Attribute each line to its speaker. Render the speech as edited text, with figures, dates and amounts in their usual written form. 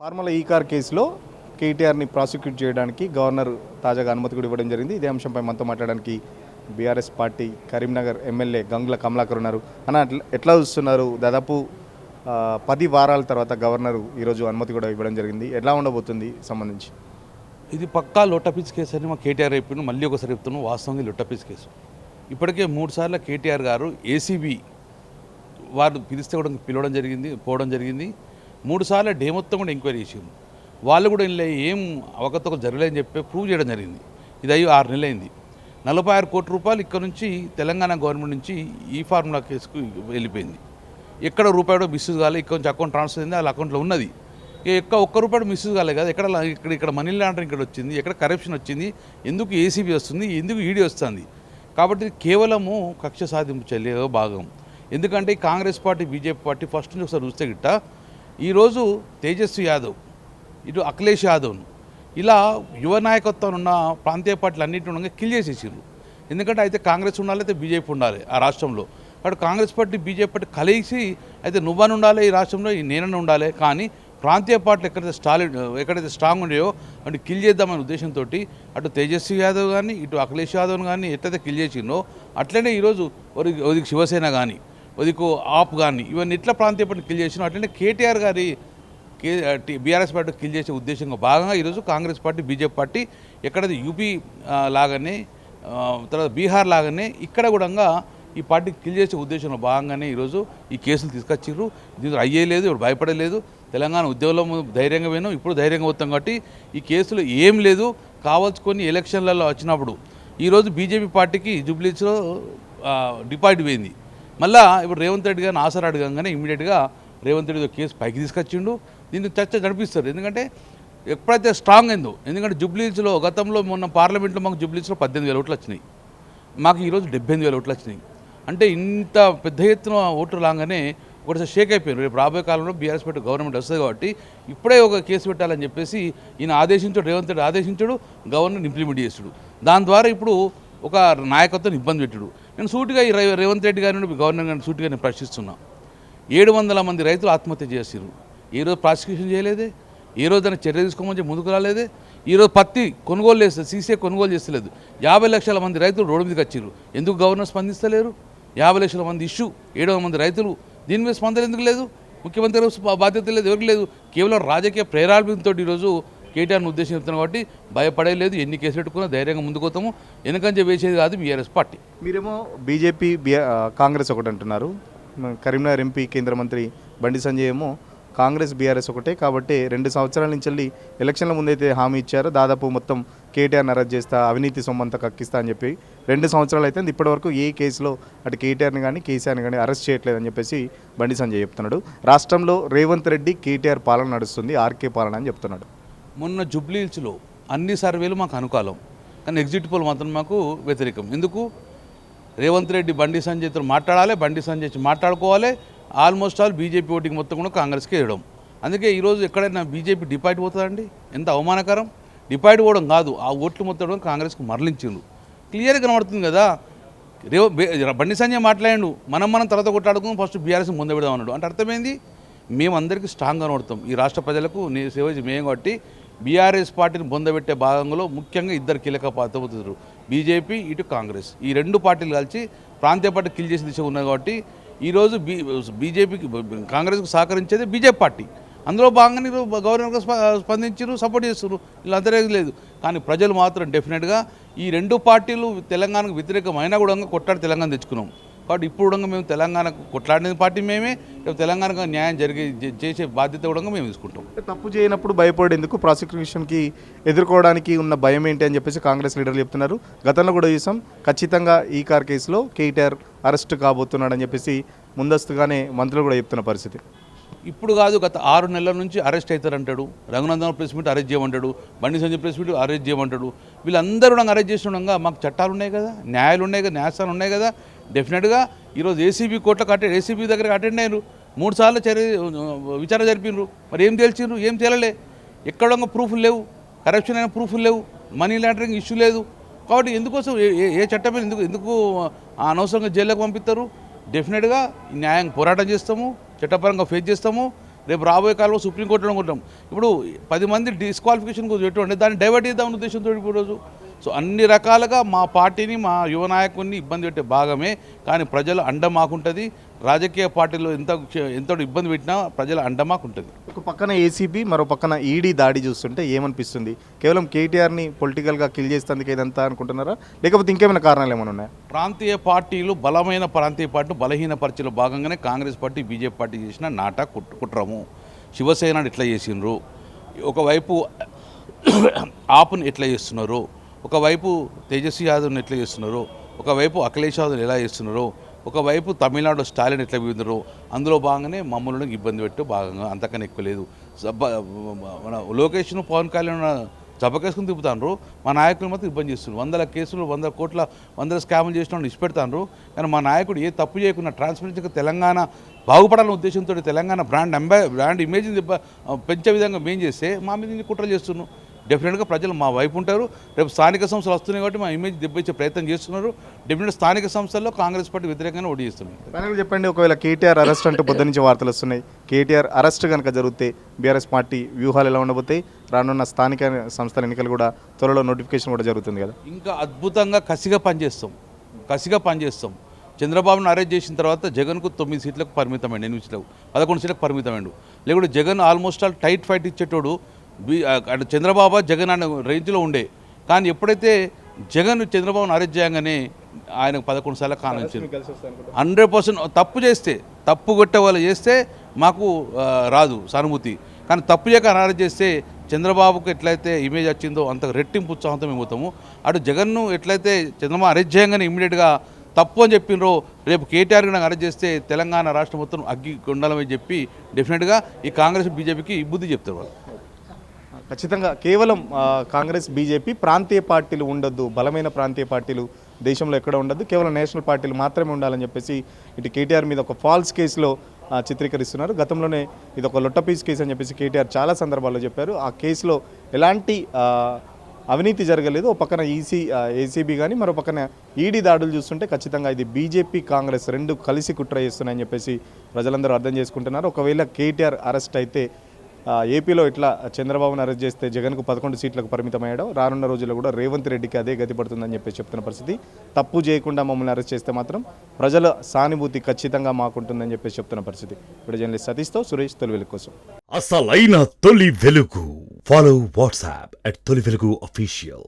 Speaker 1: Formal ఈ car కేసులో కేటీఆర్ని ప్రాసిక్యూట్ చేయడానికి గవర్నర్ తాజాగా అనుమతి కూడా ఇవ్వడం జరిగింది. ఇదే అంశంపై మనతో మాట్లాడడానికి BRS party Karimnagar MLA Gangula Kamalakar ఉన్నారు. అన్న ఎట్లా చూస్తున్నారు? దాదాపు 10 వారాల తర్వాత గవర్నర్ ఈరోజు అనుమతి కూడా ఇవ్వడం జరిగింది. ఎట్లా ఉండబోతుంది సంబంధించి?
Speaker 2: ఇది పక్కా లొట్టపిచ్ కేసు అని మా కేటీఆర్ అయిపోయిన మళ్ళీ ఒకసారి చెప్తున్నాం. వాస్తవంగా లొట్టపిచ్ కేసు. ఇప్పటికే 3 సార్లు కేటీఆర్ గారు ఏసీబీ వారు పిలిస్తే కూడా పిలవడం జరిగింది, పోవడం జరిగింది. 3 సార్లు డే మొత్తం కూడా ఎంక్వైరీ చేసింది. వాళ్ళు కూడా ఇలా ఏం అవకతవకలు జరగలేదని చెప్పి ప్రూవ్ చేయడం జరిగింది. ఇది అయ్యి 6 నెలలు అయింది. 46 కోట్ల రూపాయలు ఇక్కడ నుంచి తెలంగాణ గవర్నమెంట్ నుంచి ఈ ఫార్ములా కేసుకు వెళ్ళిపోయింది. ఎక్కడ రూపాయి కూడా మిస్యూజ్ కాలేదు. ఇక్కడ నుంచి అకౌంట్ ట్రాన్స్ఫర్ అయింది, వాళ్ళ అకౌంట్లో ఉన్నది. ఒక్క రూపాయి మిస్యూజ్ కాలేదు కదా. ఇక్కడ మనీ లాండరింగ్ ఇక్కడ వచ్చింది, ఎక్కడ కరప్షన్ వచ్చింది, ఎందుకు ఏసీబీ వస్తుంది, ఎందుకు ఈడీ వస్తుంది. కాబట్టి కేవలము కక్ష సాధింపు చర్య భాగం. ఎందుకంటే Congress party, BJP party first నుంచి ఒకసారి చూస్తే గిట్ట ఈరోజు తేజస్వి యాదవ్, ఇటు అఖిలేష్ యాదవ్ను ఇలా యువ నాయకత్వం ఉన్న ప్రాంతీయ పార్టీలు అన్నింటి ఉండగా కిల్ చేసేసారు. ఎందుకంటే అయితే కాంగ్రెస్ ఉండాలి, అయితే బీజేపీ ఉండాలి ఆ రాష్ట్రంలో. కాబట్టి కాంగ్రెస్ పార్టీ, బీజేపీ పార్టీ కలిసి అయితే నువ్వని ఉండాలి ఈ రాష్ట్రంలో, నేనని ఉండాలి. కానీ ప్రాంతీయ పార్టీలు ఎక్కడైతే స్ట్రాంగ్ ఉండేవో అంటే కిల్ చేద్దామనే ఉద్దేశంతో అటు తేజస్వి యాదవ్ కానీ, ఇటు అఖిలేష్ యాదవ్ కానీ ఎట్లయితే కిల్ చేసిందో అట్లనే ఈరోజు ఒదికి శివసేన కానీ, ఒదికు ఆప్ కానీ ఇవన్నీ ఇట్లా ప్రాంతీయ పార్టీ కిల్ చేసినో అట్లనే కేటీఆర్ గారి బీఆర్ఎస్ పార్టీ కిల్ చేసే ఉద్దేశంగా భాగంగా ఈరోజు కాంగ్రెస్ పార్టీ, బీజేపీ పార్టీ ఎక్కడైతే యూపీ లాగానే తర్వాత బీహార్ లాగానే ఇక్కడ కూడా ఈ పార్టీ కిల్ చేసే ఉద్దేశంలో భాగంగానే ఈరోజు ఈ కేసులు తీసుకొచ్చిర్రు. దీంతో అయ్యేలేదు, ఇప్పుడు భయపడలేదు. తెలంగాణ ఉద్యోగంలో ధైర్యంగా పోయినాం, ఇప్పుడు ధైర్యంగా పోతాం. కాబట్టి ఈ కేసులో ఏం లేదు. కావాల్సుకొని ఎలక్షన్లలో వచ్చినప్పుడు ఈరోజు బీజేపీ పార్టీకి జూబ్లీస్లో డిపాజిట్ పోయింది. మళ్ళీ ఇప్పుడు రేవంత్ రెడ్డి గారిని ఆసరా అడగంగానే ఇమీడియట్గా రేవంత్ రెడ్డి కేసు పైకి తీసుకొచ్చిండు. దీన్ని చర్చ నడిపిస్తారు. ఎందుకంటే ఎప్పుడైతే స్ట్రాంగ్ అయిందో, ఎందుకంటే జూబ్లీస్లో గతంలో మొన్న పార్లమెంట్లో మాకు జూబ్లీస్లో 18,000 ఓట్లు వచ్చినాయి, మాకు ఈరోజు 78,000 ఓట్లు వచ్చినాయి. అంటే ఇంత పెద్ద ఎత్తున ఓట్లు రాగానే ఒకసారి షేక్ అయిపోయారు. రేపు రాబోయే కాలంలో బీఆర్ఎస్ పార్టీ గవర్నమెంట్ వస్తుంది కాబట్టి ఇప్పుడే ఒక కేసు పెట్టాలని చెప్పేసి ఈయన ఆదేశించాడు, రేవంత్ రెడ్డి ఆదేశించాడు, గవర్నర్ ఇంప్లిమెంట్ చేసాడు. దాని ద్వారా ఇప్పుడు ఒక నాయకత్వం ఇబ్బంది పెట్టాడు. నేను సూటిగా ఈ రేవంత్ రెడ్డి గారిని, గవర్నర్ గారిని సూటిగా నేను ప్రశ్నిస్తున్నా. 700 మంది రైతులు ఆత్మహత్య చేసారు. ఏ రోజు ప్రాసిక్యూషన్ చేయలేదే, ఏ రోజు దాన్ని చర్య తీసుకోమని ముందుకు రాలేదే. ఈరోజు పత్తి కొనుగోలు చేస్తుంది, సీసీఐ కొనుగోలు చేస్తలేదు. 50 లక్షల మంది రైతులు రోడ్డు మీదకి వచ్చారు. ఎందుకు గవర్నర్ స్పందిస్తలేరు? 50 లక్షల మంది ఇష్యూ, 700 మంది రైతులు, దీని మీద స్పందన ఎందుకు లేదు? ముఖ్యమంత్రి బాధ్యత లేదు, ఎవరికి లేదు. కేవలం రాజకీయ ప్రేరాళంతో ఈరోజు కేటీఆర్ను ఉద్దేశం చెప్తున్నాం. కాబట్టి భయపడలేదు. ఎన్ని కేసులు పెట్టుకున్నా ధైర్యంగా ముందుకు పోతాము. వెనకంజ వేసేది కాదు బీఆర్ఎస్ పార్టీ.
Speaker 1: మీరేమో బీజేపీ, కాంగ్రెస్ ఒకటి అంటున్నారు. కరీంనగర్ ఎంపీ కేంద్ర మంత్రి బండి సంజయ్ ఏమో కాంగ్రెస్, బీఆర్ఎస్ ఒకటే. కాబట్టి 2 సంవత్సరాల నుంచి వెళ్ళి ఎలక్షన్ల ముందైతే హామీ ఇచ్చారు, దాదాపు మొత్తం కేటీఆర్ని అరెస్ట్ చేస్తా, అవినీతి సొమ్మంతా కక్కిస్తా అని చెప్పి 2 సంవత్సరాలు అయితే ఇప్పటివరకు ఏ కేసులో అటు కేటీఆర్ని కానీ కేసీఆర్ని కానీ అరెస్ట్ చేయట్లేదని చెప్పేసి బండి సంజయ్ చెప్తున్నాడు. రాష్ట్రంలో రేవంత్ రెడ్డి, కేటీఆర్ పాలన నడుస్తుంది, ఆర్కే పాలన అని చెప్తున్నాడు.
Speaker 2: మొన్న జూబ్లీహిల్స్లో అన్ని సర్వేలు మాకు అనుకూలం, కానీ ఎగ్జిట్ పోల్ మాత్రం మాకు వ్యతిరేకం. ఎందుకు? రేవంత్ రెడ్డి బండి సంజయ్తో మాట్లాడాలి, బండి సంజయ్ మాట్లాడుకోవాలి. ఆల్మోస్ట్ ఆల్ బీజేపీ ఓటింగ్ మొత్తం కూడా కాంగ్రెస్కి వేయడం. అందుకే ఈరోజు ఎక్కడైనా బీజేపీ డిపాజిట్ పోతుందండి, ఎంత అవమానకరం. డిపాజిట్ పోవడం కాదు, ఆ ఓట్లు మొత్తం కాంగ్రెస్కు మరలించిండు. క్లియర్గా కనబడుతుంది కదా. బండి సంజయ్ మాట్లాడాడు, మనం తర్వాత కొట్లాడుకుని ఫస్ట్ బీఆర్ఎస్ ముందు పెడదాం అన్నాడు. అంటే అర్థమైంది, మేమందరికీ స్ట్రాంగ్గా కనబడతాం. ఈ రాష్ట్ర ప్రజలకు సేవ మేము కాబట్టి బీఆర్ఎస్ పార్టీని బొందబెట్టే భాగంలో ముఖ్యంగా 2 కీలక పాత్ర పోతున్నారు, బీజేపీ, ఇటు కాంగ్రెస్. ఈ 2 పార్టీలు కలిసి ప్రాంతీయ పార్టీ కిల్ చేసే దిశ ఉన్నాయి. కాబట్టి ఈరోజు బీజేపీకి, కాంగ్రెస్కు సహకరించేది బీజేపీ పార్టీ. అందులో భాగంగానే గవర్నర్గా స్పందించారు, సపోర్ట్ చేస్తున్నారు. వీళ్ళందరూ లేదు. కానీ ప్రజలు మాత్రం డెఫినెట్గా ఈ 2 పార్టీలు తెలంగాణకు వ్యతిరేకమైనా కూడా కొట్లాడి తెలంగాణ తెచ్చుకున్నాం. కాబట్టి ఇప్పుడు కూడా మేము తెలంగాణకు కొట్లాడిన పార్టీ మేమే, తెలంగాణకు న్యాయం చేసే బాధ్యత కూడా మేము తీసుకుంటాం.
Speaker 1: తప్పు చేయనప్పుడు భయపడేందుకు, ప్రాసిక్యూషన్కి ఎదుర్కోవడానికి ఉన్న భయం ఏంటి అని చెప్పేసి కాంగ్రెస్ లీడర్లు చెప్తున్నారు. గతంలో కూడా చూసాం, ఖచ్చితంగా ఈ కార్ కేసులో కేటీఆర్ అరెస్ట్ కాబోతున్నాడని చెప్పేసి ముందస్తుగానే మంత్రులు కూడా చెప్తున్న పరిస్థితి.
Speaker 2: ఇప్పుడు కాదు, గత 6 నెలల నుంచి అరెస్ట్ అవుతారంటాడు. రఘునందన్ ప్రెస్ మీట్ అరెస్ట్ చేయమంటాడు, Bandi Sanjay press meet arrest చేయమంటాడు. వీళ్ళందరూ అరెస్ట్ చేస్తుండగా మాకు చట్టాలు ఉన్నాయి కదా, న్యాయాలు ఉన్నాయి కదా, న్యాయస్థానాలు ఉన్నాయి కదా. డెఫినెట్గా ఈరోజు ఏసీబీ కోర్టులకు ఏసీబీ దగ్గరికి అటెండ్ అయ్యారు. 3 సార్లు విచారణ జరిపినారు. మరి ఏం తేల్చిండ్రు? ఏం తేలలే. ఎక్కడ ప్రూఫ్లు లేవు, కరప్షన్ అయిన ప్రూఫ్లు లేవు, మనీ లాండరింగ్ ఇష్యూ లేదు. కాబట్టి ఎందుకోసం ఏ చట్టం ఎందుకు అనవసరంగా జైల్లోకి పంపిస్తారు? డెఫినెట్గా న్యాయం పోరాటం చేస్తాము, చట్టపరంగా ఫేస్ చేస్తాము. రేపు రాబోయే కాలంలో సుప్రీంకోర్టులో అనుకుంటాం. ఇప్పుడు 10 మంది డిస్క్వాలిఫికేషన్ పెట్టుకోండి, దాన్ని డైవర్ట్ చేద్దామనే ఉద్దేశంతో ఈరోజు. సో అన్ని రకాలుగా మా పార్టీని, మా యువ నాయకుడిని ఇబ్బంది పెట్టే భాగమే. కానీ ప్రజల అండ మాకుంటుంది. రాజకీయ పార్టీలు ఎంత ఇబ్బంది పెట్టినా ప్రజల అండ మాకుంటుంది.
Speaker 1: ఒక పక్కన ఏసీబీ, మరో పక్కన ఈడీ దాడి చూస్తుంటే ఏమనిపిస్తుంది? కేవలం కేటీఆర్ని పొలిటికల్గా కిల్ చేసేందుకు ఇదంతా అనుకుంటున్నారా, లేకపోతే ఇంకేమైనా కారణాలు ఏమైనా ఉన్నాయా?
Speaker 2: ప్రాంతీయ పార్టీలు, బలమైన ప్రాంతీయ పార్టీలు బలహీనపరిచలో భాగంగానే కాంగ్రెస్ పార్టీ, బీజేపీ పార్టీ చేసిన కుట్రము. శివసేన ఎట్లా చేసినారు, ఒకవైపు ఆపుని ఎట్లా చేస్తున్నారు, ఒకవైపు తేజస్వి యాదవ్ని ఎట్లా చేస్తున్నారు, ఒకవైపు అఖిలేష్ యాదవ్ని ఎలా చేస్తున్నారు, ఒకవైపు తమిళనాడు స్టాలిన్ ఎట్లా విందరు, అందులో భాగంగానే మమ్మల్ని ఇబ్బంది పెట్టు భాగంగా, అంతకన్నా ఎక్కువ లేదు. మన లోకేష్ను, పవన్ కళ్యాణ్ జబకేసుకుని తిప్పుతాండ్రు, మా నాయకులు మాత్రం ఇబ్బంది చేస్తున్నారు. 100 కేసులు, 100 కోట్ల 100 స్కాములు చేసిన వాళ్ళు ఇష్టపెడతాండ్రు. కానీ మా నాయకుడు ఏ తప్పు చేయకుండా ట్రాన్స్పరెన్సీగా తెలంగాణ బాగుపడాలనే ఉద్దేశంతో తెలంగాణ బ్రాండ్ ఇమేజ్ని పెంచే విధంగా మేము చేస్తే మా మీద కుట్రలు చేస్తున్నాం. డెఫినెట్గా ప్రజలు మా వైపు ఉంటారు. రేపు స్థానిక సంస్థలు వస్తున్నాయి కాబట్టి మా ఇమేజ్ దెబ్బిచ్చే ప్రయత్నం చేస్తున్నారు. డెఫినెట్ స్థానిక సంస్థల్లో కాంగ్రెస్ పార్టీ వ్యతిరేకంగా ఓటు చేస్తున్నారు.
Speaker 1: ఫైనల్గా చెప్పండి, ఒకవేళ కేటీఆర్ అరెస్ట్ అంటూ పొద్దు నుంచి వార్తలు వస్తున్నాయి. కేటీఆర్ అరెస్ట్ కనుక జరిగితే బీఆర్ఎస్ పార్టీ వ్యూహాలు ఎలా ఉండబోతాయి? రానున్న స్థానిక సంస్థల ఎన్నికలు కూడా త్వరలో నోటిఫికేషన్ కూడా జరుగుతుంది కదా.
Speaker 2: ఇంకా అద్భుతంగా కసిగా పనిచేస్తాం. చంద్రబాబును అరెస్ట్ చేసిన తర్వాత జగన్కు 9 సీట్లకు పరిమితమైంది, 8 సీట్లకు 11 సీట్లకు పరిమితమైండు. లేకుంటే Jagan almost all tight fight ఇచ్చేటోడు. అటు చంద్రబాబు జగన్ అనే రేంజ్లో ఉండే. కానీ ఎప్పుడైతే జగన్ చంద్రబాబును అరెస్ట్ చేయగానే ఆయనకు 11 సార్లు కానించింది. 100% తప్పు చేస్తే, తప్పు కొట్టే వాళ్ళు చేస్తే మాకు రాదు సానుభూతి. కానీ తప్పు చేయక అరెస్ట్ చేస్తే చంద్రబాబుకు ఎట్లయితే ఇమేజ్ వచ్చిందో అంత రెట్టింపు ఉత్సాహంతో మేము పోతాము. అటు జగన్ను ఎట్లయితే చంద్రబాబు అరెస్ట్ చేయగానే ఇమ్మీడియట్గా తప్పు అని చెప్పినరో, రేపు కేటీఆర్కి నాకు అరెస్ట్ చేస్తే తెలంగాణ రాష్ట్రం మొత్తం అగ్గి కొండాలని చెప్పి డెఫినెట్గా ఈ కాంగ్రెస్, బీజేపీకి బుద్ధి చెప్తారు వాళ్ళు.
Speaker 1: ఖచ్చితంగా కేవలం కాంగ్రెస్, బీజేపీ ప్రాంతీయ పార్టీలు ఉండొద్దు, బలమైన ప్రాంతీయ పార్టీలు దేశంలో ఎక్కడ ఉండొద్దు, కేవలం నేషనల్ పార్టీలు మాత్రమే ఉండాలని చెప్పేసి ఇటు కేటీఆర్ మీద ఒక ఫాల్స్ కేసులో చిత్రీకరిస్తున్నారు. గతంలోనే ఇది ఒక లొట్టపీస్ కేసు అని చెప్పేసి కేటీఆర్ చాలా సందర్భాల్లో చెప్పారు. ఆ కేసులో ఎలాంటి అవినీతి జరగలేదు. ఒక పక్కన ఏసీబీ కానీ, మరో పక్కన ఈడీ దాడులు చూస్తుంటే ఖచ్చితంగా ఇది బీజేపీ, కాంగ్రెస్ రెండు కలిసి కుట్ర చేస్తున్నాయని చెప్పేసి ప్రజలందరూ అర్థం చేసుకుంటున్నారు. ఒకవేళ కేటీఆర్ అరెస్ట్ అయితే ఏపీలో ఇట్లా చంద్రబాబును అరెస్ట్ చేస్తే జగన్కు 11 సీట్లకు పరిమితమయ్యాడు. రానున్న రోజుల్లో కూడా రేవంత్ రెడ్డికి అదే గతి పడుతుందని చెప్పేసి చెప్తున్న పరిస్థితి. తప్పు చేయకుండా మమ్మల్ని అరెస్ట్ చేస్తే మాత్రం ప్రజల సానుభూతి ఖచ్చితంగా మాకుంటుందని చెప్పేసి చెప్తున్న పరిస్థితి. ఇప్పుడు జర్నలిస్ట్ సతీష్తో సురేష్, తొలి వెలుగు కోసం.
Speaker 3: అసలైన తొలి వెలుగు. ఫాలో వాట్సాప్ @తొలి వెలుగు అఫీషియల్.